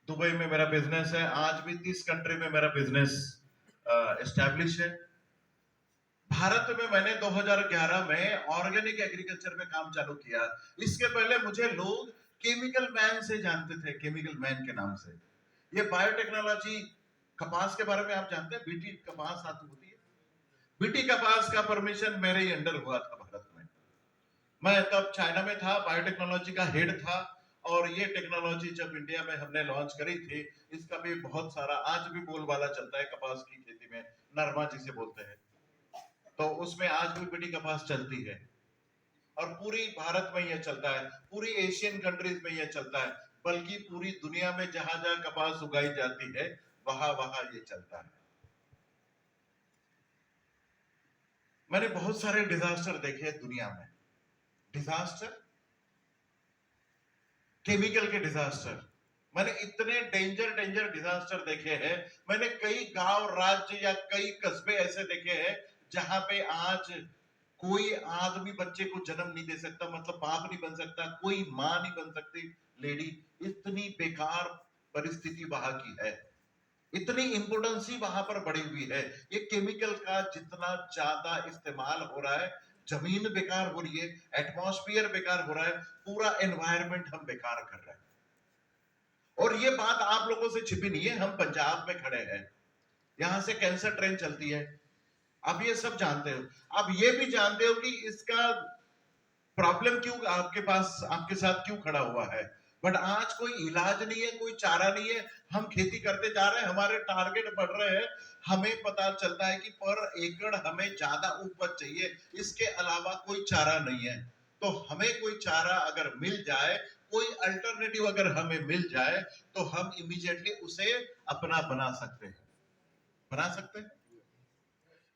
Dubai में मेरा business है, आज भी 30 कंट्री में मेरा बिजनेस एस्टैब्लिश है। भारत में मैंने 2011 में ऑर्गेनिक एग्रीकल्चर में काम चालू किया। इसके पहले मुझे लोग केमिकल मैन से जानते थे, केमिकल मैन के नाम से। ये बायोटेक्नोलॉजी, कपास के बारे में आप जानते हैं, बीटी कपास आती होती है। बीटी कपास का परमिशन मेरे ही अंडर हुआ था भारत में। मैं तब चाइना में था, बायोटेक्नोलॉजी का हेड था। और ये टेक्नोलॉजी जब इंडिया में हमने लॉन्च करी थी, इसका भी बहुत सारा आज भी बोलबाला चलता है कपास की खेती में, नरमा जिसे बोलते हैं। तो उसमें आज भी बीटी कपास चलती है और पूरी भारत में यह चलता है, पूरी एशियन कंट्रीज में यह चलता है, बल्कि पूरी दुनिया में जहां जहां कपास उगाई जाती है वहां वहां ये चलता है। मैंने बहुत सारे डिजास्टर देखे दुनिया में। डिजास्टर, केमिकल के डिजास्टर, मैंने इतने डेंजर डेंजर डिजास्टर देखे हैं। मैंने कई गांव, राज्य या कई कस्बे ऐसे देखे हैं जहां पे आज कोई आदमी बच्चे को जन्म नहीं दे सकता, मतलब बाप नहीं बन सकता, कोई मां नहीं बन सकती लेडी। इतनी बेकार परिस्थिति वहां की है, इतनी इंपोर्टेंस ही वहां पर बढ़ी हुई है। ये केमिकल का जितना ज्यादा इस्तेमाल हो रहा है, जमीन बेकार हो रही है, एटमॉस्फेयर बेकार हो रहा है, पूरा एनवायरनमेंट हम बेकार कर रहे हैं। और ये बात आप लोगों से छिपी नहीं है, हम पंजाब में खड़े हैं, यहां से कैंसर ट्रेन चलती है, आप ये सब जानते हो। आप ये भी जानते हो कि इसका प्रॉब्लम क्यों आपके पास, आपके साथ क्यों खड़ा हुआ है। बट आज कोई इलाज नहीं है, कोई चारा नहीं है। हम खेती करते जा रहे हैं, हमारे टारगेट बढ़ रहे हैं, हमें पता चलता है कि पर एकड़ हमें ज्यादा उपज चाहिए, इसके अलावा कोई चारा नहीं है। तो हमें कोई चारा अगर मिल जाए, कोई अल्टरनेटिव अगर हमें मिल जाए, तो हम इमीडिएटली उसे अपना बना सकते हैं, बना सकते हैं।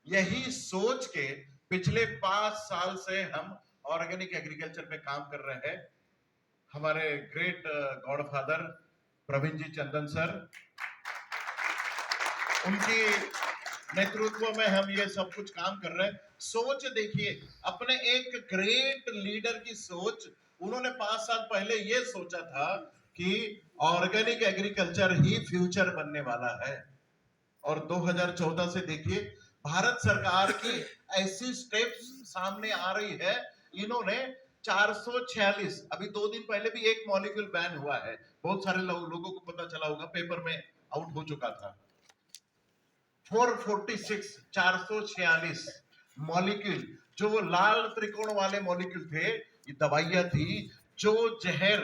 यही सोच के पिछले 5 साल से हम ऑर्गेनिक एग्रीकल्चर में काम कर रहे हैं। हमारे ग्रेट गॉडफादर प्रवीण जी चंदन सर, उनकी नेतृत्व में हम ये सब कुछ काम कर रहे हैं। सोच देखिए, अपने एक ग्रेट लीडर की सोच, उन्होंने 5 साल पहले ये सोचा था कि ऑर्गेनिक एग्रीकल्चर ही फ्यूचर बनने वाला है। और 2014 से देखिए, भारत सरकार की ऐसी स्टेप्स सामने आ रही है। इन्होंने 446, अभी 2 दिन पहले भी एक मॉलिक्यूल बैन हुआ है, बहुत सारे लोगों को पता चला होगा, पेपर में आउट हो चुका था। 446, 446 मॉलिक्यूल, जो लाल त्रिकोण वाले मॉलिक्यूल थे, ये दवाइयां थी जो जहर,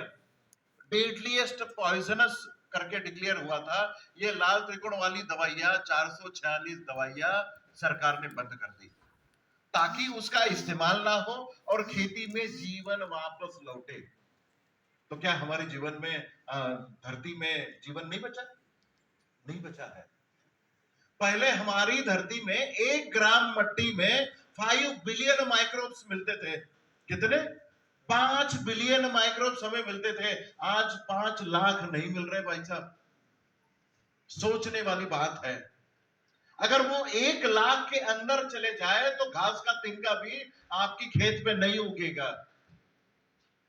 डेडलीस्ट पॉइजनस करके डिक्लेयर हुआ था। ये लाल त्रिकोण वाली दवाइयां, 446 दवाइयां सरकार ने बंद कर दी ताकि उसका इस्तेमाल ना हो और खेती में जीवन वापस लौटे। तो क्या हमारे जीवन में, धरती में जीवन नहीं बचा? नहीं बचा है। पहले हमारी धरती में 1 ग्राम मट्टी में 5 बिलियन माइक्रोब्स मिलते थे। कितने? 5 बिलियन माइक्रोब्स हमें मिलते थे। आज 5 लाख नहीं मिल रहे भाई साहब। सोचने वाली बात है। अगर वो 1 लाख के अंदर चले जाए तो घास का तिनका भी आपकी खेत में नहीं उगेगा।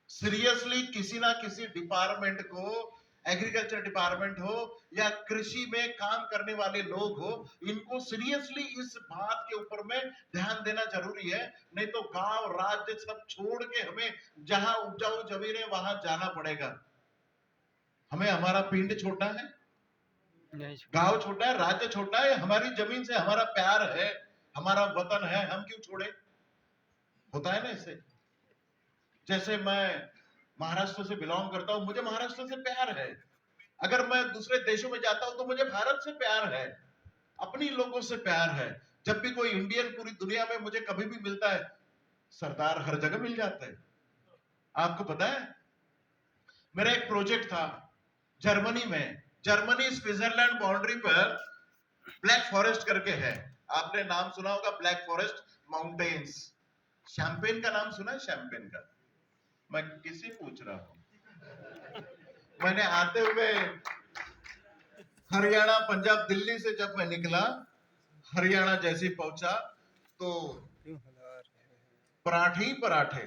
सीरियसली किसी ना किसी डिपार्टमेंट को, एग्रीकल्चर डिपार्टमेंट हो या कृषि में काम करने वाले लोग हो, इनको सीरियसली इस बात के ऊपर में ध्यान देना जरूरी है। नहीं तो गांव राज्य सब छोड़ के हमें जहां उपजाऊ जमीन है वहां जाना पड़ेगा। हमें हमारा पिंड छोड़ना है, गांव छोड़ना है, राज्य छोड़ना है, हमारी जमीन से हमारा प्यार है, हमारा वतन है, हम क्यों छोड़े? होता है ना इससे। जैसे मैं महाराष्ट्र से बिलोंग करता हूं, मुझे महाराष्ट्र से प्यार है। अगर मैं दूसरे देशों में जाता हूं तो मुझे भारत से प्यार है, अपनी लोगों से प्यार है। जब भी कोई इंडियन पूरी दुनिया में मुझे कभी भी मिलता है, सरदार हर जगह मिल जाता है। आपको पता है, मेरा एक प्रोजेक्ट था जर्मनी में, जर्मनी स्विट्जरलैंड बाउंड्री पर ब्लैक फॉरेस्ट करके है। आपने नाम सुना होगा, ब्लैक फॉरेस्ट माउंटेन्स। शैंपेन का नाम सुना है? शैंपेन का मैं किसी पूछ रहा हूं। मैंने आते हुए हरियाणा, पंजाब, दिल्ली से जब मैं निकला, हरियाणा जैसे पहुंचा तो पराठे ही पराठे,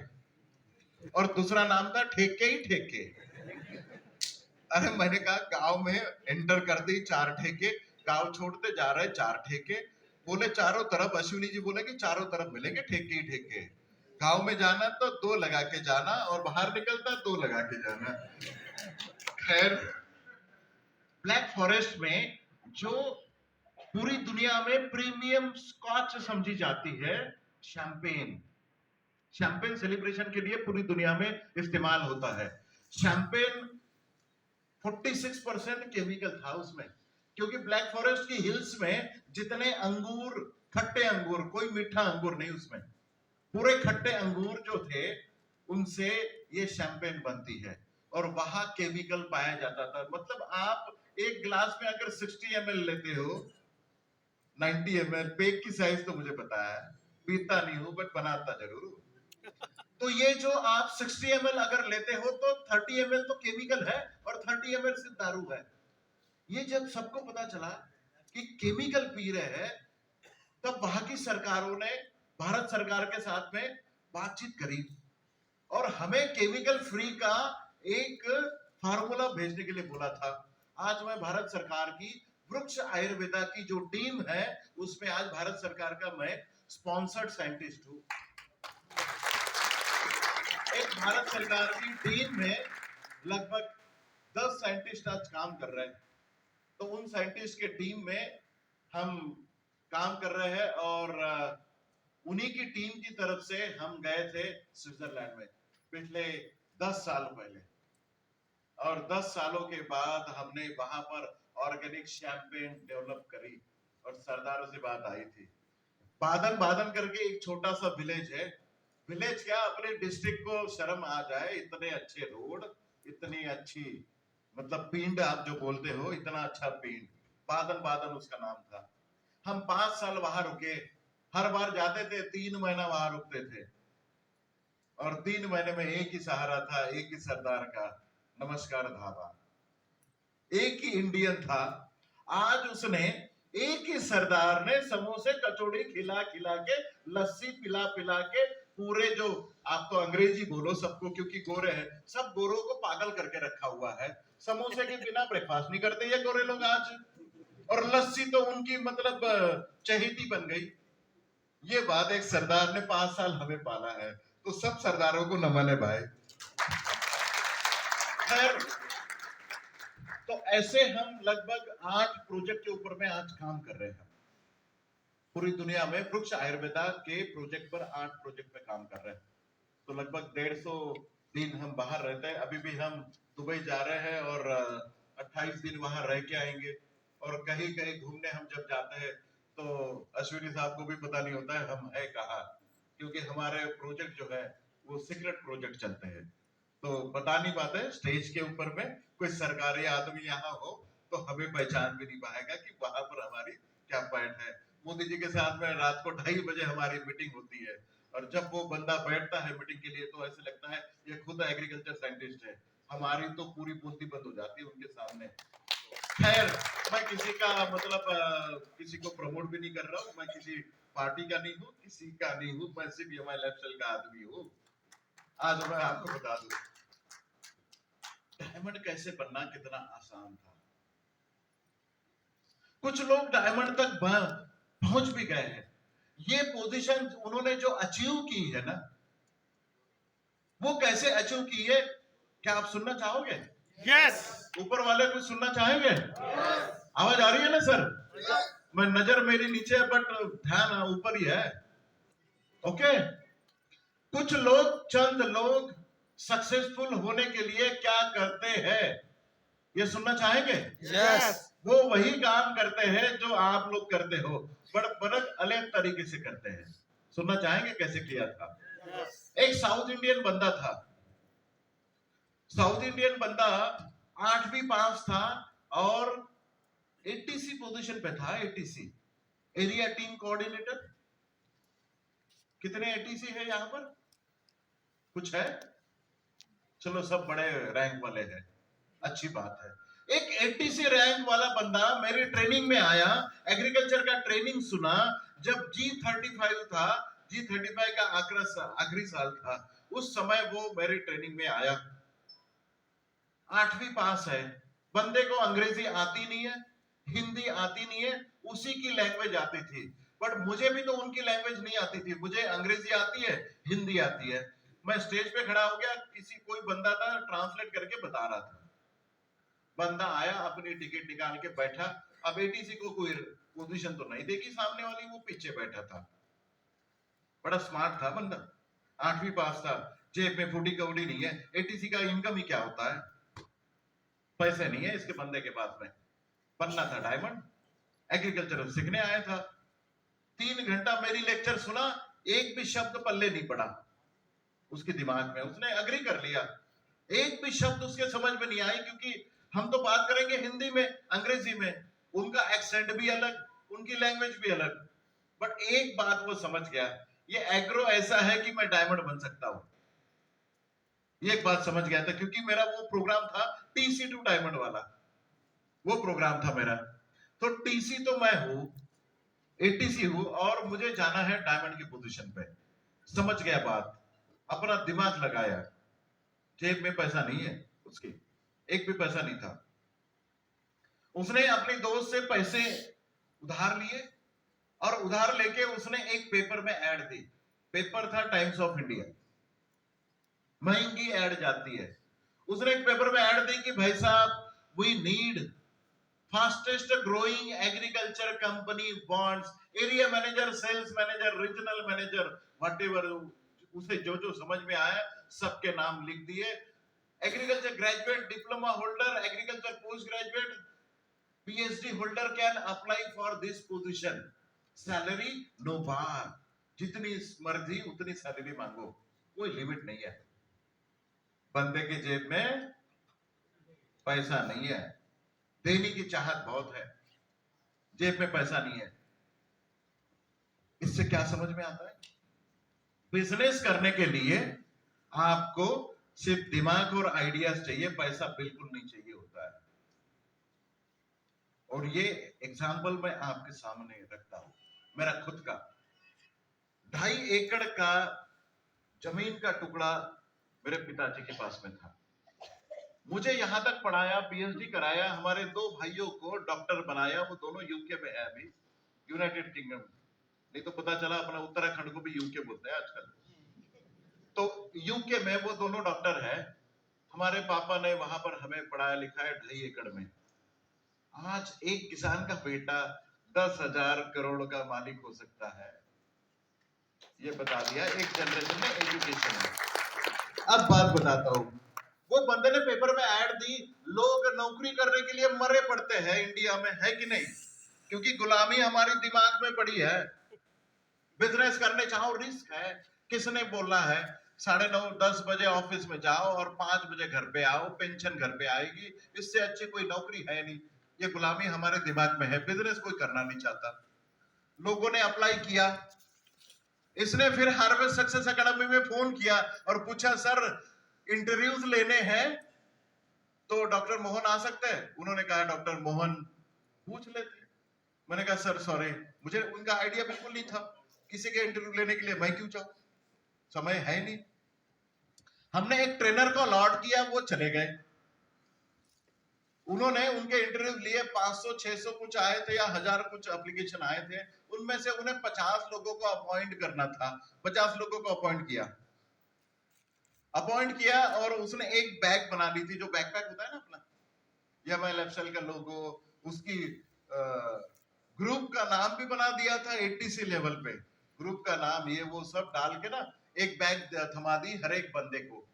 और दूसरा नाम था ठेके ही ठेके। अरे मैंने कहा गांव में एंटर करते ही 4 ठेके, गांव छोड़ते जा रहे 4 ठेके, बोले चारों तरफ, अश्विनी जी बोले कि चारों तरफ मिलेंगे ठेके ही ठेके, गांव में जाना तो 2 लगा के जाना और बाहर निकलता 2 लगा के जाना। खैर, ब्लैक फॉरेस्ट में जो पूरी दुनिया में प्रीमियम स्कॉच समझी जाती है, शैंपेन, शैंपेन सेलिब्रेशन के लिए पूरी दुनिया में इस्तेमाल होता है। शैंपेन 46% केमिकल था उसमें, क्योंकि ब्लैक फॉरेस्ट की हिल्स में जितने अंगूर, खट्टे अंगूर, कोई मीठा अंगूर नहीं उसमें, पूरे खट्टे अंगूर जो थे उनसे ये शैंपेन बनती है और वहां केमिकल पाया जाता था। मतलब आप एक ग्लास में अगर 60 ml लेते हो, 90 ml, पेक की साइज तो मुझे पता है, पीता नहीं हूं बट बनाता जरूर हूं। तो ये जो आप 60 ml अगर लेते हो तो 30 ml तो केमिकल है और 30 ml सिर्फ दारू है। ये जब सबको पता चला कि केमिकल पी रहे हैं, तब वहां की सरकारों ने भारत सरकार के साथ में बातचीत करी और हमें केमिकल फ्री का एक फार्मूला भेजने के लिए बोला था। आज मैं भारत सरकार की वृक्ष आयुर्वेदा की जो टीम है उसमें आज भारत सरकार का मैं स्पॉन्सर्ड साइंटिस्ट हूं। एक भारत सरकार की टीम में लगभग 10 साइंटिस्ट आज काम कर रहे हैं। तो उन साइंटिस्ट के टीम में हम काम कर रहे हैं और उन्हीं की टीम की तरफ से हम गए थे स्विट्जरलैंड में पिछले 10 साल पहले, और 10 सालों के बाद हमने वहां पर ऑर्गेनिक शैंपेन डेवलप करी और सरदारों से बात आई थी। बादन बादन करके एक छोटा सा विलेज है, विलेज क्या, अपने डिस्ट्रिक्ट को शर्म आ जाए, इतने अच्छे रोड, इतनी अच्छी, मतलब पिंड आप जो बोलते हो, इतना अच्छा पिंड, बादन बादन उसका नाम था। हम 5 साल वहां रुके, हर बार जाते थे 3 महीना वहां रुकते थे और 3 महीने में एक ही सहारा था, एक ही सरदार का, नमस्कार ढाबा, एक ही इंडियन था। आज उसने, एक ही सरदार ने समोसे कचौड़ी खिला खिला के, लस्सी पिला पिला के, पूरे जो, आप तो अंग्रेजी बोलो सबको क्योंकि गोरे हैं, सब गोरों को पागल करके रखा हुआ है। समोसे के बिना ब्रेकफास्ट नहीं करते ये गोरे लोग आज, और लस्सी तो उनकी मतलब चहेती बन गई। ये बात एक सरदार ने 5 साल हमें पाला है, तो सब सरदारों को नमन है भाई। खैर, तो ऐसे हम लगभग 8 प्रोजेक्ट के ऊपर में आज काम कर रहे हैं। पूरी दुनिया में वृक्ष आयुर्वेदा के प्रोजेक्ट पर 8 प्रोजेक्ट पे काम कर रहे हैं। तो लगभग 150 दिन हम बाहर रहते हैं। अभी भी हम दुबई जा रहे हैं और 28 दिन वहां रह के आएंगे। और कहीं कहीं घूमने हम जब जाते हैं तो अश्विनी साहब को भी पता नहीं होता है हम है कहाँ, क्योंकि हमारे प्रोजेक्ट जो है वो सीक्रेट प्रोजेक्ट चलते हैं, तो बता नहीं पाते। स्टेज के ऊपर में कोई सरकारी आदमी यहाँ हो तो हमें पहचान भी नहीं पाएगा कि वहां पर हमारी क्या पॉइंट है। मोदी जी के साथ में रात को 2:30 बजे हमारी मीटिंग होती है और जब वो बंदा बैठता है मीटिंग के लिए तो ऐसे लगता है ये खुद एग्रीकल्चर साइंटिस्ट है, हमारी तो पूरी बोलती बंद हो जाती है उनके सामने। खैर, मैं किसी का मतलब किसी को प्रमोट भी नहीं कर रहा हूँ, मैं किसी पार्टी का नहीं हूँ, किसी का नहीं हूँ, मैं सिर्फ MI का आदमी हूँ। आज मैं आपको बता दूं डायमंड कैसे बनना कितना आसान था। कुछ लोग डायमंड तक पहुंच भी गए हैं। ये पोजीशन उन्होंने जो अचीव की है ना, वो कैसे अचीव की है, क्या आप सुनना चाहोगे? यस। ऊपर वाले कुछ सुनना चाहेंगे? आवाज आ रही है ना सर? मैं नजर मेरी नीचे है बट ध्यान ऊपर ही है। ओके, कुछ लोग, चंद लोग सक्सेसफुल होने के लिए क्या करते हैं, ये सुनना चाहेंगे? यस। वो वही काम करते हैं जो आप लोग करते हो, बड़े अलग तरीके से करते हैं। सुनना चाहेंगे कैसे किया था? एक साउथ इंडियन बंदा था, साउथ इंडियन बंदा 8वीं पास था और ATC पोजीशन पे था। ATC, area team coordinator. कितने ATC है यहाँ पर? कुछ है? चलो सब बड़े रैंक वाले हैं, अच्छी बात है। एक ATC रैंक वाला बंदा मेरी ट्रेनिंग में आया, एग्रीकल्चर का ट्रेनिंग सुना। जब G35 था, G35 का आखिरी साल था, उस समय वो मेरी ट्रेनिंग में आया। 8वीं पास है, बंदे को अंग्रेजी आती नहीं है, हिंदी आती नहीं है, उसी की लैंग्वेज आती थी। बट मुझे भी तो उनकी लैंग्वेज नहीं आती थी, मुझे अंग्रेजी आती है, हिंदी आती है। मैं स्टेज पे खड़ा हो गया, कोई बंदा था, ट्रांसलेट करके बता रहा था। बंदा आया, अपनी टिकट निकाल के बैठा। अब एटीसी को कोई पोजीशन तो नहीं देखी सामने वाली, वो पीछे बैठा था। बड़ा स्मार्ट था बंदा, 8वीं पास था, जेब में फूटी कौड़ी नहीं है। एटीसी का इनकम ही क्या होता है, पैसे नहीं है इसके बंदे के पास में। बनना था डायमंड, एग्रीकल्चर सीखने आया था। 3 घंटा मेरी लेक्चर सुना, एक भी शब्द पल्ले नहीं पड़ा उसके दिमाग में। उसने अग्री कर लिया, एक भी शब्द उसके समझ में नहीं आई, क्योंकि हम तो बात करेंगे हिंदी में, अंग्रेजी में, उनका एक्सेंट भी अलग, उनकी लैंग्वेज भी अलग। बट एक बात वो समझ गया, ये एग्रो ऐसा है कि मैं डायमंड बन सकता हूं। ये एक बात समझ गया था, क्योंकि मेरा वो प्रोग्राम था टीसी टू डायमंड वाला, वो प्रोग्राम था मेरा। तो टीसी तो मैं हूं, एटीसी हूं, और मुझे जाना है डायमंड की पोजीशन पे। समझ गया बात, अपना दिमाग लगाया। जेब में पैसा नहीं है उसकी, एक भी पैसा नहीं था। उसने अपने दोस्त से पैसे उधार लिए, और उधार लेके उसने एक पेपर में ऐड दी। पेपर था टाइम्स ऑफ इंडिया, महंगी ऐड जाती है। उसने एक पेपर में ऐड दी कि भाई साहब, we need fastest growing agriculture company bonds, area manager, sales manager, regional manager, whatever, उसे जो जो समझ में आया सबके नाम लिख दिए। Agriculture graduate, diploma holder, agriculture post graduate, PhD holder can apply for this position. Salary no bar, जितनी मर्जी उतनी सैलरी मांगो, कोई लिमिट नहीं है। बंदे के जेब में पैसा नहीं है, देने की चाहत बहुत है, जेब में पैसा नहीं है। इससे क्या समझ में आता है, बिजनेस करने के लिए आपको सिर्फ दिमाग और आइडियाज चाहिए, पैसा बिल्कुल नहीं चाहिए होता है। और ये एग्जाम्पल मैं आपके सामने रखता हूं, मेरा खुद का 2.5 एकड़ का जमीन का टुकड़ा मेरे पिताजी के पास में था। मुझे यहां तक पढ़ाया, पीएचडी कराया, हमारे 2 भाइयों को डॉक्टर बनाया। वो दोनों यूके में है अभी, यूनाइटेड किंगडम। नहीं तो पता चला अपना उत्तराखंड को भी यूके बोलते हैं आजकल। तो यूके में वो दोनों डॉक्टर है। हमारे पापा ने वहां पर हमें पढ़ाया लिखाया 2.5 एकड़ में। आज एक किसान का बेटा 10,000 करोड़ का मालिक हो सकता है, ये बता दिया एक जनरेशन में एजुकेशन में। अब बात बताता हूं, वो बंदे ने पेपर में ऐड दी, लोग नौकरी करने के लिए मरे पड़ते हैं इंडिया में, है कि नहीं? क्योंकि गुलामी हमारे दिमाग में पड़ी है। बिजनेस करने चाहो रिस्क है। किसने बोला है 9:30 10 बजे ऑफिस में जाओ और 5 बजे घर पे आओ, पेंशन घर पे आएगी, इससे अच्छी कोई नौकरी है नहीं। ये गुलामी हमारे दिमाग में है, बिजनेस कोई करना नहीं चाहता। लोगों ने अप्लाई किया। इसने फिर हार्वेस्ट सक्सेस एकेडमी में फोन किया और पूछा, सर इंटरव्यूज लेने हैं तो डॉक्टर मोहन आ सकते हैं? उन्होंने कहा डॉक्टर मोहन पूछ लेते। मैंने कहा सर सॉरी, मुझे उनका आइडिया बिल्कुल नहीं था, किसी के इंटरव्यू लेने के लिए मैं क्यों जाऊं, समय है नहीं। हमने एक ट्रेनर को अलॉट किया, वो चले गए। उन्होंने उनके इंटरव्यू लिए, 500 600 कुछ आए थे या 1000 कुछ एप्लीकेशन आए थे। उनमें से उन्हें 50 लोगों को अपॉइंट करना था। 50 लोगों को अपॉइंट किया और उसने एक बैग बना ली थी, जो बैकपैक होता है ना अपना, या मैं लेफ्ट का लोगो, उसकी ग्रुप का नाम भी बना दिया था 80 लेवल पे, ग्रुप का नाम ये वो सब डाल के ना एक बैग थमा दी हर एक बंदे को।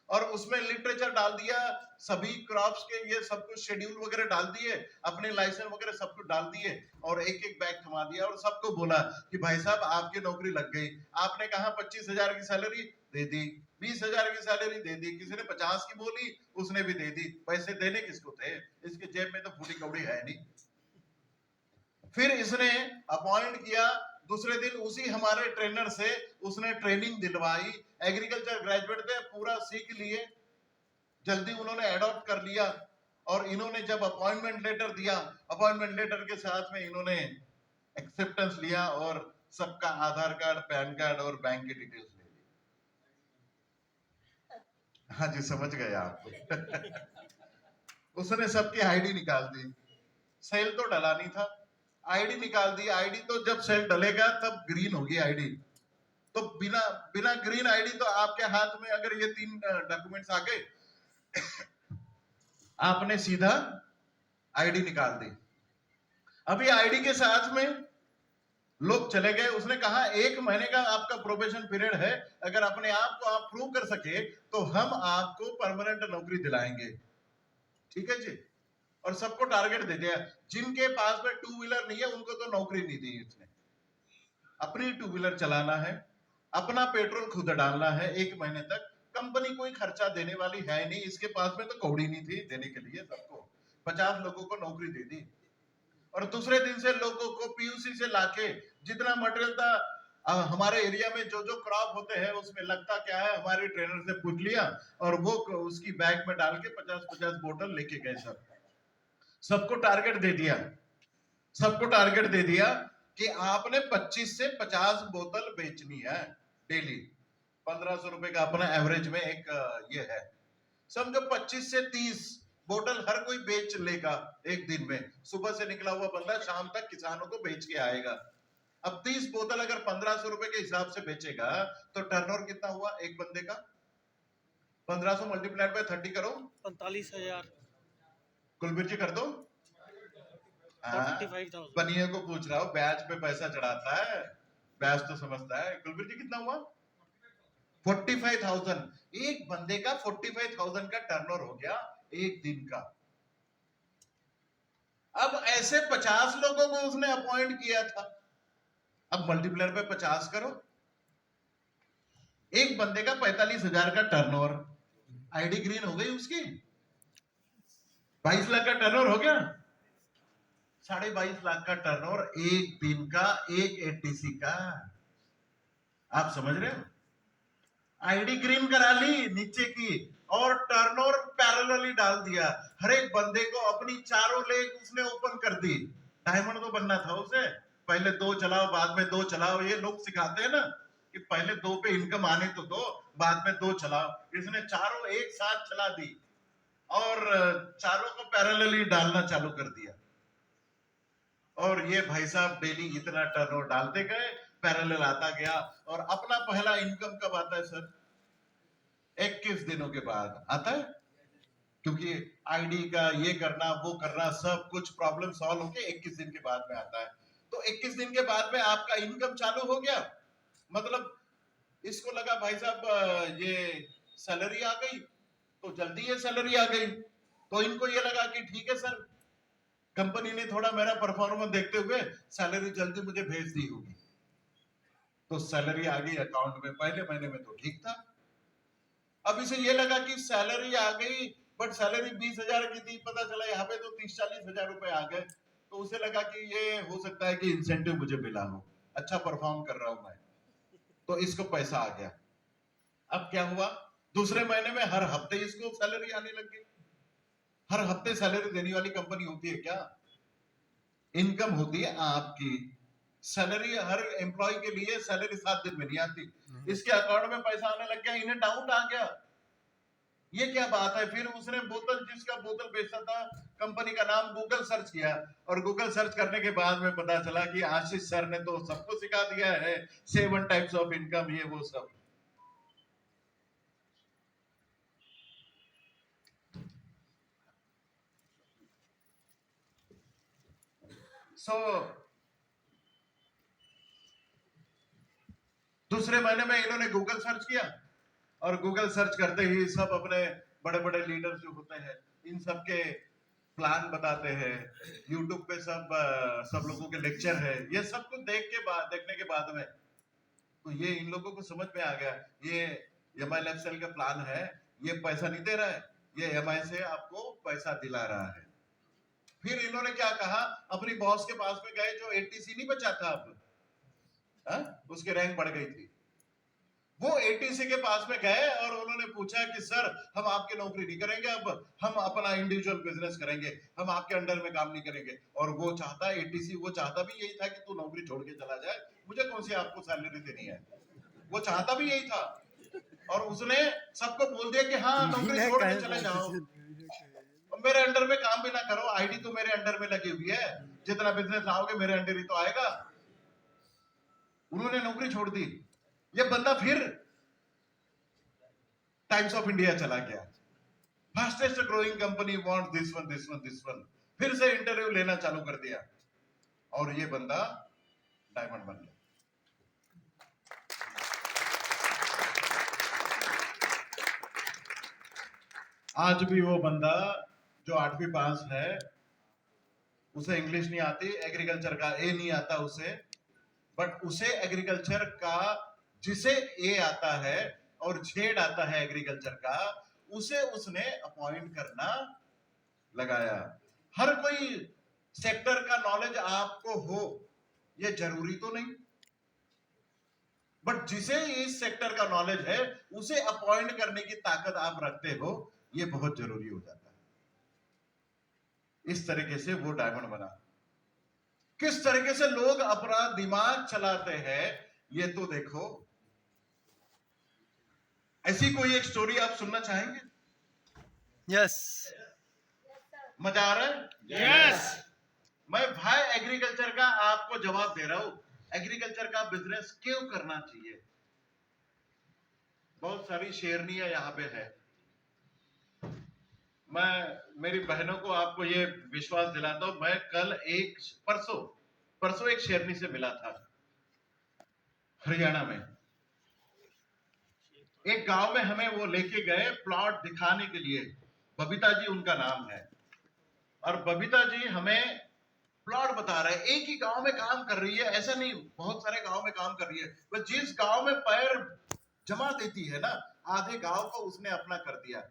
और उसमें लिटरेचर डाल दिया, सभी क्रॉप्स के ये सब कुछ शेड्यूल वगैरह डाल दिए, अपने लाइसेंस वगैरह सब कुछ डाल दिए, और एक एक बैग थमा दिया और सबको बोला कि भाई साहब आपकी नौकरी लग गई। आपने कहा 25,000 की सैलरी दे दी, 20,000 की सैलरी दे दी, किसी ने 50 की बोली उसने भी दे दी। पैसे देने किसको थे, इसके जेब में तो फूटी कौड़ी है नहीं। फिर इसने अपॉइंट किया, दूसरे दिन उसी हमारे ट्रेनर से उसने ट्रेनिंग दिलवाई। एग्रीकल्चर ग्रेजुएट थे, पूरा सीख लिए, जल्दी उन्होंने एडॉप्ट कर लिया। और इन्होंने जब अपॉइंटमेंट लेटर दिया, अपॉइंटमेंट लेटर के साथ में इन्होंने एक्सेप्टेंस लिया और सबका आधार कार्ड, पैन कार्ड और बैंक की डिटेल्स ले ली। हाँ जी, समझ गए आप। उसने सबकी आईडी निकाल दी। सेल तो डला नहीं था, आईडी निकाल दी। आईडी तो जब सेल डलेगा तब ग्रीन होगी आईडी। तो बिना बिना ग्रीन आईडी तो आपके हाथ में अगर ये 3 डॉक्यूमेंट्स आ गए, आपने सीधा आईडी निकाल दी। अभी आईडी के साथ में लोग चले गए। उसने कहा 1 महीने का आपका प्रोबेशन पीरियड है, अगर अपने आप को आप प्रूव कर सके तो हम आपको परमानेंट नौकरी दिलाएंगे। ठीक है जी। और सबको टारगेट दे दिया। जिनके पास में 2 व्हीलर नहीं है उनको तो नौकरी नहीं दी इसने। अपनी 2 व्हीलर चलाना है, अपना पेट्रोल खुद डालना है 1 महीने तक। कंपनी कोई खर्चा देने वाली है नहीं, इसके पास में तो कौड़ी नहीं थी देने के लिए। सबको 50 लोगों को नौकरी दे दी। और दूसरे दिन से लोगों को पीयूसी से लाके जितना मटेरियल था, हमारे एरिया में जो जो क्रॉप होते हैं उसमें लगता क्या है, हमारे ट्रेनर से पूछ लिया और वो उसकी बैग में डाल के 50-50 बोतल लेके गए। सबको टारगेट दे दिया। सबको टारगेट दे दिया कि आपने 25 से 50 बोतल बेचनी है डेली। 1500 रुपए का अपना एवरेज में एक ये है। समझो 25 से 30 बोतल हर कोई बेच लेगा एक दिन में। सुबह से निकला हुआ बंदा शाम तक किसानों को बेच के आएगा। अब 30 बोतल अगर 1500 रुपए के हिसाब से बेचेगा तो टर्नओवर कितना हुआ एक बंदे का? 1500 मल्टीप्लाइड बाय 30 करो, 45,000। कुलबीर जी कर दो। 45,000। बनिए को पूछ रहा हूँ, ब्याज पे पैसा चढ़ाता है, ब्याज तो समझता है। कुलबीर जी कितना हुआ? 45,000। एक बंदे का 45,000 का टर्नओवर हो गया एक दिन का। अब ऐसे 50 लोगों को उसने अपॉइंट किया था। अब मल्टीप्लायर पे 50 करो, एक बंदे का 45,000 का टर्नओवर। आईडी ग्रीन हो गई उसकी। 22 लाख का टर्नओवर हो गया। 22.5 लाख का टर्नओवर एक दिन का, एक एटीसी का। आप समझ रहे हो? आईडी ग्रीन करा ली नीचे की और टर्नओवर पैरेलली डाल दिया। हर एक बंदे को अपनी चारों लेग उसने ओपन कर दी। डायमंड तो बनना था उसे। पहले 2 चलाओ, बाद में 2 चलाओ। ये लोग सिखाते हैं ना कि पहले 2 पे इनकम आने तो दो, बाद में 2 चलाओ। इसने चारों एक साथ चला दी और चारों को पैरेलली डालना चालू कर दिया। और ये भाई साहब डेली इतना टर्नओवर डालते गए, पैरेलल आता गया। और अपना पहला इनकम कब आता है सर? 21 दिनों के बाद आता है। क्योंकि आईडी का ये करना वो करना सब कुछ प्रॉब्लम सॉल्व होके 21 दिन के बाद में आता है। तो 21 दिन के बाद में आपका इनकम चालू हो गया। मतलब इसको लगा भाई साहब ये सैलरी आ गई, तो जल्दी ये सैलरी आ गई। तो इनको ये लगा कि ठीक है सर, कंपनी ने थोड़ा मेरा परफॉर्मेंस देखते हुए सैलरी जल्दी मुझे भेज दी होगी। तो सैलरी आ गई अकाउंट में। पहले महीने में तो ठीक था। अब इसे ये लगा कि सैलरी आ गई, बट सैलरी 20,000 की थी, पता चला यहाँ पे तो 30-40 हजार रुपए आ गए। तो उसे लगा कि ये हो सकता है कि इंसेंटिव मुझे मिला हो, अच्छा परफॉर्म कर रहा हूं मैं, तो इसको पैसा आ गया। अब क्या हुआ? दूसरे महीने में हर हफ्ते इसको सैलरी आने लग गई। हर हफ्ते सैलरी देने वाली कंपनी होती है क्या? इनकम होती है आपकी। सैलरी हर एम्प्लॉय के लिए सैलरी 7 दिन में नहीं आती। इसके अकाउंट में पैसा आने लग गया। इन्हें डाउट आ गया, ये क्या बात है। फिर उसने बोतल, जिसका बोतल बेचता था, कंपनी का नाम गूगल सर्च किया। और गूगल सर्च करने के बाद में पता चला कि आशीष सर ने तो सबको सिखा दिया है 7 टाइप्स ऑफ इनकम, ये वो सब। दूसरे महीने में इन्होंने गूगल सर्च किया और गूगल सर्च करते ही सब अपने बड़े बड़े लीडर जो होते हैं इन सब के प्लान बताते हैं। यूट्यूब पे सब लोगों के लेक्चर है। ये सब कुछ देखने के बाद में तो ये इन लोगों को समझ में आ गया, ये MI लाइफ स्टाइल का प्लान है। ये पैसा नहीं दे रहा है, ये MI से आपको पैसा दिला रहा है। फिर इन्होंने क्या कहा, अपनी बॉस के पास में गए जो ATC नहीं बचा था अब, उसके रैंक बढ़ गई थी। वो ATC के पास में गए और उन्होंने पूछा कि सर हम आपकी नौकरी नहीं करेंगे, अब हम अपना इंडिविजुअल बिजनेस करेंगे, हम आपके अंडर में काम नहीं करेंगे। और वो चाहता, ATC वो चाहता भी यही था कि तू नौकरी छोड़ के चला जाए, मुझे कौन सी आपको सैलरी देनी है। वो चाहता भी यही था। और उसने सबको बोल दिया कि हाँ नौकरी छोड़ के चले जाओ। और मेरे अंडर में काम भी ना करो, आईडी तो मेरे अंडर में लगी हुई है, जितना बिजनेस आओगे मेरे अंडर ही तो आएगा। उन्होंने नौकरी छोड़ दी। ये बंदा फिर टाइम्स ऑफ इंडिया चला गया, fastest growing company want this one this one this one, फिर से इंटरव्यू लेना चालू कर दिया और ये बंदा डायमंड बन गया। आज भी वो बंदा जो 8वीं पास है, उसे इंग्लिश नहीं आती, एग्रीकल्चर का ए नहीं आता उसे, बट उसे एग्रीकल्चर का, जिसे ए आता है और जेड आता है एग्रीकल्चर का, उसे उसने अपॉइंट करना लगाया। हर कोई सेक्टर का नॉलेज आपको हो ये जरूरी तो नहीं, बट जिसे इस सेक्टर का नॉलेज है उसे अपॉइंट करने की ताकत आप रखते हो, ये बहुत जरूरी हो जाता है। इस तरीके से वो डायमंड बना। किस तरीके से लोग अपना दिमाग चलाते हैं ये तो देखो। ऐसी कोई एक स्टोरी आप सुनना चाहेंगे? यस मजा आ रहा है? यस मैं भाई एग्रीकल्चर का आपको जवाब दे रहा हूं। एग्रीकल्चर का बिजनेस क्यों करना चाहिए? बहुत सारी शेरनियां यहां पे है। मैं मेरी बहनों को आपको ये विश्वास दिलाता हूं, मैं कल परसों एक शेरनी से मिला था हरियाणा में। एक गांव में हमें वो लेके गए प्लॉट दिखाने के लिए। बबीता जी उनका नाम है, और बबीता जी हमें प्लॉट बता रहे हैं। एक ही गांव में काम कर रही है, ऐसा नहीं बहुत सारे गांव में काम कर रही है। वह जिस गांव में पैर जमा देती है ना, आधे गांव को उसने अपना कर दिया।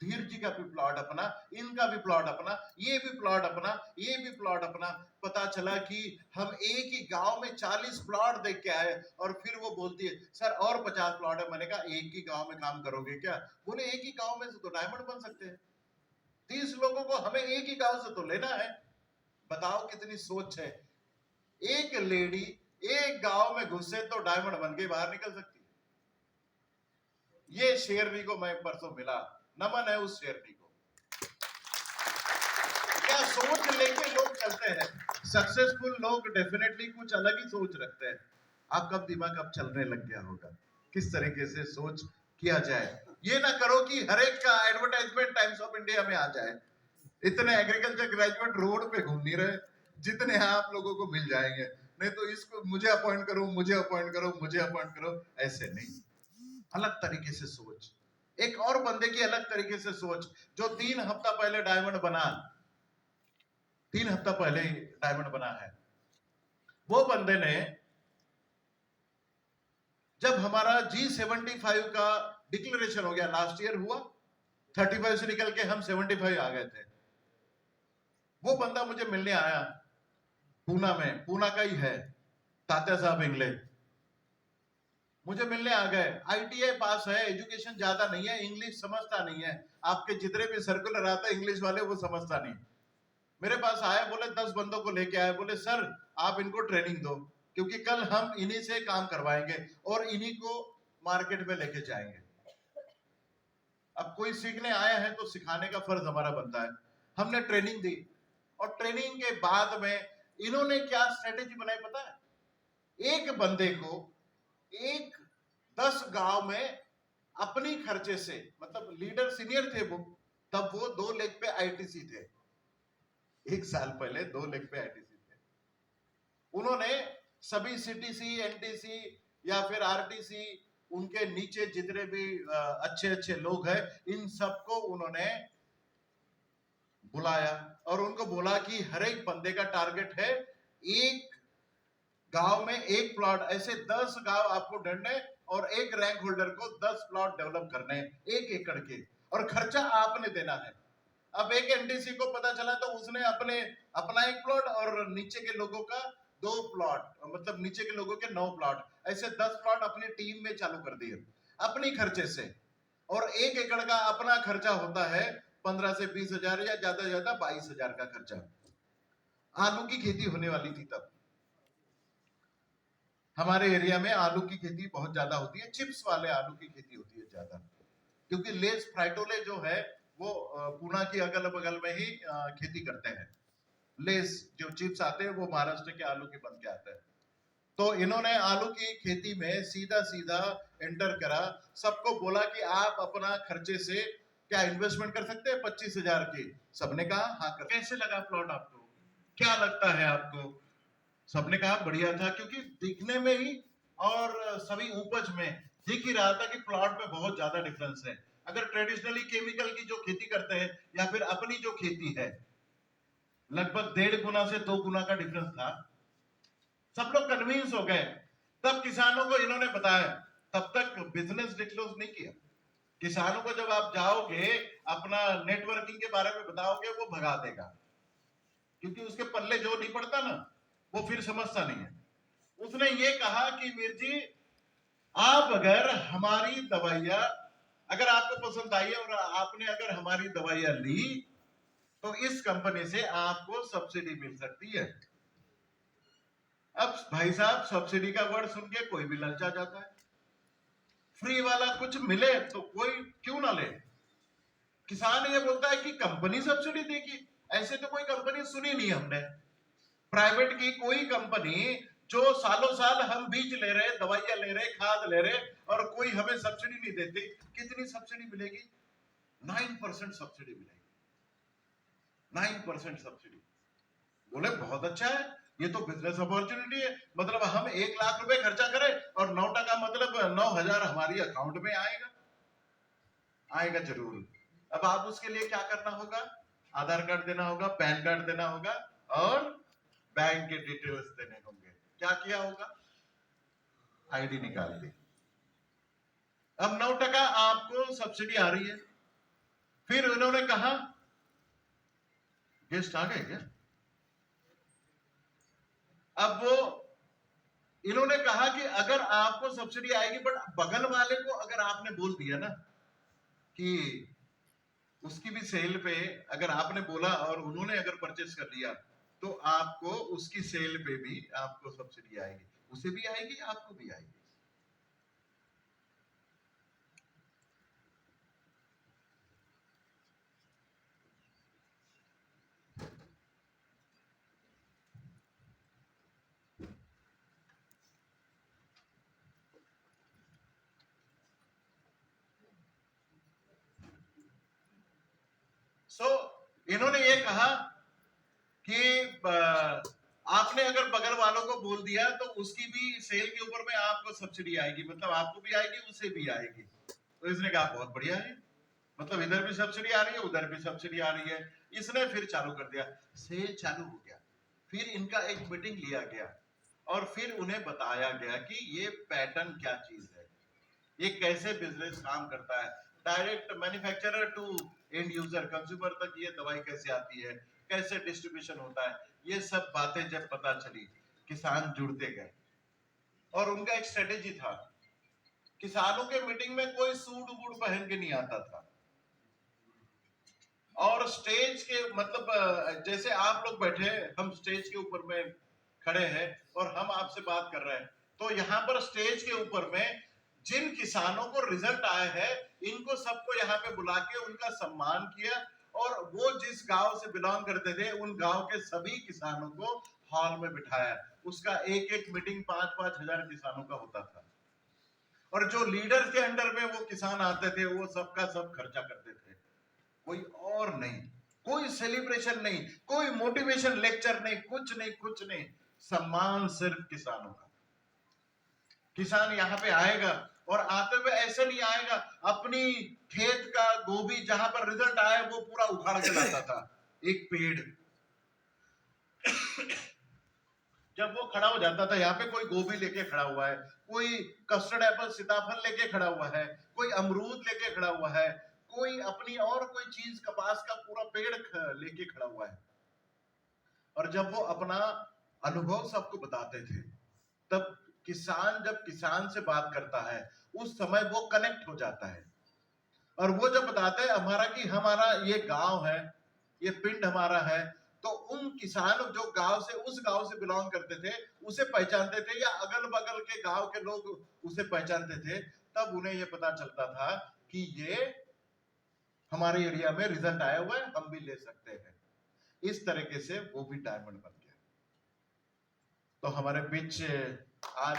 धीर जी का भी प्लॉट अपना, इनका भी प्लॉट अपना, ये भी प्लॉट अपना, ये भी प्लॉट अपना। पता चला कि हम एक ही गांव में 40 प्लॉट देख के आए, और फिर वो बोलती है सर और 50 प्लॉट है। मैंने कहा एक ही गांव में काम करोगे क्या? बोले एक ही गांव में से तो डायमंड बन सकते हैं। 30 लोगों को हमें एक ही गांव से तो लेना है। बताओ कितनी सोच है। एक लेडी एक गांव में घुसे तो डायमंड बन के बाहर निकल सकती है। ये शेरनी को मैं परसों मिला, नमन है उस शेरनी को। क्या सोच लेके लोग चलते हैं। सक्सेसफुल लोग डेफिनेटली कुछ अलग ही सोच रखते हैं। आपका दिमाग अब चलने लग गया होगा किस तरीके से सोच किया जाए। ये ना करो कि हर एक का एडवर्टाइजमेंट टाइम्स ऑफ इंडिया में आ जाए। इतने एग्रीकल्चर ग्रेजुएट रोड पे घूम नहीं रहे जितने आप लोगों को मिल जाएंगे। नहीं तो इसको मुझे अपॉइंट करो, मुझे अपॉइंट करो, मुझे अपॉइंट करो, ऐसे नहीं। अलग तरीके से सोच। एक और बंदे की अलग तरीके से सोच, जो 3 हफ्ता पहले डायमंड बना, 3 हफ्ता पहले डायमंड बना है। वो बंदे ने जब हमारा G75 का डिक्लेरेशन हो गया, लास्ट ईयर हुआ, 35 से निकल के हम 75 आ गए थे। वो बंदा मुझे मिलने आया पूना में, पूना का ही है, तात्या साहब इंगले। मुझे मिलने आ गए। ITI पास है, एजुकेशन ज्यादा नहीं है, इंग्लिश समझता नहीं है। आपके जितने भी सर्कुलर आता है इंग्लिश वाले वो समझता नहीं। मेरे पास आए, बोले 10 बंदों को लेके आए, बोले सर आप इनको ट्रेनिंग दो, क्योंकि कल हम इन्हीं से काम करवाएंगे और इन्हीं को मार्केट में लेके जाएंगे। अब कोई सीखने आया है तो सिखाने का फर्ज हमारा बनता है। हमने ट्रेनिंग दी, और ट्रेनिंग के बाद में इन्होंने क्या स्ट्रेटेजी बनाई पता है? एक बंदे को 10 गांव में अपनी खर्चे से, मतलब लीडर सीनियर थे वो, तब वो 2 लेग पे ITC थे। 1 साल पहले 2 लेग पे ITC थे। उन्होंने सभी CTC, NTC या फिर RTC, उनके नीचे जितने भी अच्छे अच्छे लोग हैं, इन सबको उन्होंने बुलाया और उनको बोला कि हर एक बंदे का टारगेट है एक गांव में 1 प्लॉट, ऐसे 10 गांव आपको ढूंढने और एक रैंक होल्डर को 10 प्लॉट डेवलप करने 1 एकड़ के, और खर्चा आपने देना है। अब एक NTC को पता चला तो उसने अपना 1 प्लॉट और नीचे के लोगों का 2 प्लॉट, मतलब नीचे के लोगों के 9 प्लॉट, ऐसे 10 प्लॉट अपनी टीम में चालू कर दिए अपनी खर्चे से। और 1 एकड़ का अपना खर्चा होता है 15 से 20 हजार, या ज्यादा से ज्यादा 22 हजार का खर्चा। आलू की खेती होने वाली थी तब। हमारे एरिया में आलू की खेती बहुत ज्यादा होती है, चिप्स वाले आलू की खेती होती है ज्यादा, क्योंकि लेस फ्राइटोले जो है वो पूना की अगल बगल में ही खेती करते हैं। लेस जो चिप्स आते हैं वो महाराष्ट्र के आलू के बन के आते हैं। तो इन्होंने आलू की खेती में सीधा सीधा एंटर करा, सबको बोला कि आप अपना खर्चे से क्या इन्वेस्टमेंट कर सकते हैं 25,000 की। सबने कहा हाँ कर। कैसे लगा प्लॉट आपको, क्या लगता है आपको? सबने कहा बढ़िया था, क्योंकि दिखने में ही और सभी उपज में दिख ही रहा था कि प्लॉट में बहुत ज्यादा डिफरेंस है। अगर ट्रेडिशनली केमिकल की जो खेती करते हैं या फिर अपनी जो खेती है, लगभग 1.5 गुना से 2 गुना का डिफरेंस था। सब लोग कन्विंस हो गए। तब किसानों को इन्होंने बताया, तब तक बिजनेस डिस्क्लोज नहीं किया। किसानों को जब आप जाओगे अपना नेटवर्किंग के बारे में बताओगे, वो भगा देगा, क्योंकि उसके पल्ले जो नहीं पड़ता ना, वो फिर समझता नहीं है। उसने ये कहा कि मीर जी, आप अगर हमारी दवाइयां अगर आपको पसंद आई है और आपने अगर हमारी दवाइयां ली, तो इस कंपनी से आपको सब्सिडी मिल सकती है। अब भाई साहब, सब्सिडी का वर्ड सुन के कोई भी ललचा जाता है। फ्री वाला कुछ मिले तो कोई क्यों ना ले। किसान ये बोलता है कि कंपनी सब्सिडी देगी, ऐसे तो कोई कंपनी सुनी नहीं हमने। प्राइवेट की कोई कंपनी जो सालों साल हम बीज ले रहे, दवाइयां ले रहे, खाद ले रहे, और कोई हमें सब्सिडी नहीं देती। कितनी सब्सिडी मिलेगी? 9% सब्सिडी मिलेगी। 9% सब्सिडी। बोले बहुत अच्छा है, ये तो बिजनेस अपॉर्चुनिटी है। मतलब हम 1 लाख रुपए खर्चा करें और 9% मतलब 9,000 हमारी अकाउंट में आएगा। आएगा जरूर। अब आप उसके लिए क्या करना होगा? आधार कार्ड देना होगा, पैन कार्ड देना होगा और बैंक के डिटेल्स देने होंगे। क्या किया होगा? आईडी निकाल ली। अब 9% आपको सब्सिडी आ रही है। फिर उन्होंने कहा, गेस्ट आ गए क्या? अब वो इन्होंने कहा कि अगर आपको सब्सिडी आएगी, बट बगल वाले को अगर आपने बोल दिया ना कि उसकी भी सेल पे अगर आपने बोला और उन्होंने अगर परचेस कर लिया, तो आपको उसकी सेल पे भी आपको सब्सिडी आएगी। उसे भी आएगी, आपको भी आएगी। इन्होंने ये कहा कि आपने अगर बगल वालों को बोल दिया तो उसकी भी सेल के ऊपर में आपको सब्सिडी आएगी, मतलब आपको भी आएगी, उसे भी आएगी। तो इसने कहा बहुत बढ़िया है, मतलब इधर भी सब्सिडी आ रही है, उधर भी सब्सिडी आ रही है। इसने फिर चालू कर दिया, सेल चालू हो गया। फिर इनका एक मीटिंग लिया गया और फिर उन्हें बताया गया कि ये पैटर्न क्या चीज है, ये कैसे बिजनेस काम करता है। Direct manufacturer to end user, consumer तक ये दवाई कैसे आती है, कैसे डिस्ट्रीब्यूशन होता है, ये सब बातें जब पता चली, किसान जुड़ते गए। और उनका एक स्ट्रेटेजी था, किसानों के मीटिंग में कोई सूट बूट पहन के नहीं आता था। और स्टेज के मतलब जैसे आप लोग बैठे, हम स्टेज के ऊपर में खड़े हैं और हम आपसे बात कर रहे हैं, तो यहाँ पर स्टेज के ऊपर में जिन किसानों को रिजल्ट आया है, इनको सबको यहाँ पे बुला के उनका सम्मान किया। और वो जिस गांव से बिलोंग करते थे, उन गांव के सभी किसानों को हॉल में बिठाया। उसका एक एक मीटिंग 5-5 हजार किसानों का होता था। और जो लीडर के अंडर में वो किसान आते थे, वो सबका सब खर्चा करते थे, कोई और नहीं। कोई सेलिब्रेशन नहीं, कोई मोटिवेशन लेक्चर नहीं, कुछ नहीं, कुछ नहीं। सम्मान सिर्फ किसानों का। किसान यहाँ पे आएगा और आते हुए ऐसे नहीं आएगा, अपनी खेत का गोभी जहां पर रिजल्ट आया वो पूरा उखाड़ के लाता था। एक पेड़ जब वो खड़ा हो जाता था, यहाँ पे कोई गोभी लेके खड़ा हुआ है, कोई कस्टर्ड एप्पल सीताफल लेके खड़ा हुआ है, कोई अमरूद लेके खड़ा हुआ है, कोई अपनी और कोई चीज, कपास का पूरा पेड़ लेके खड़ा हुआ है। और जब वो अपना अनुभव सबको बताते थे, तब किसान जब किसान से बात करता है, उस समय वो कनेक्ट हो जाता है। और वो जब बताते हैं हमारा कि हमारा ये गांव है, ये पिंड हमारा है, तो उन किसान जो गांव से, उस गांव से बिलोंग करते थे, उसे पहचानते थे, या अगल बगल के गांव के लोग उसे पहचानते थे। तब उन्हें ये पता चलता था कि ये हमारे एरिया में रिजल्ट आया हुआ है, हम भी ले सकते हैं। इस तरीके से वो भी डायमंड बन गया। तो हमारे बीच आज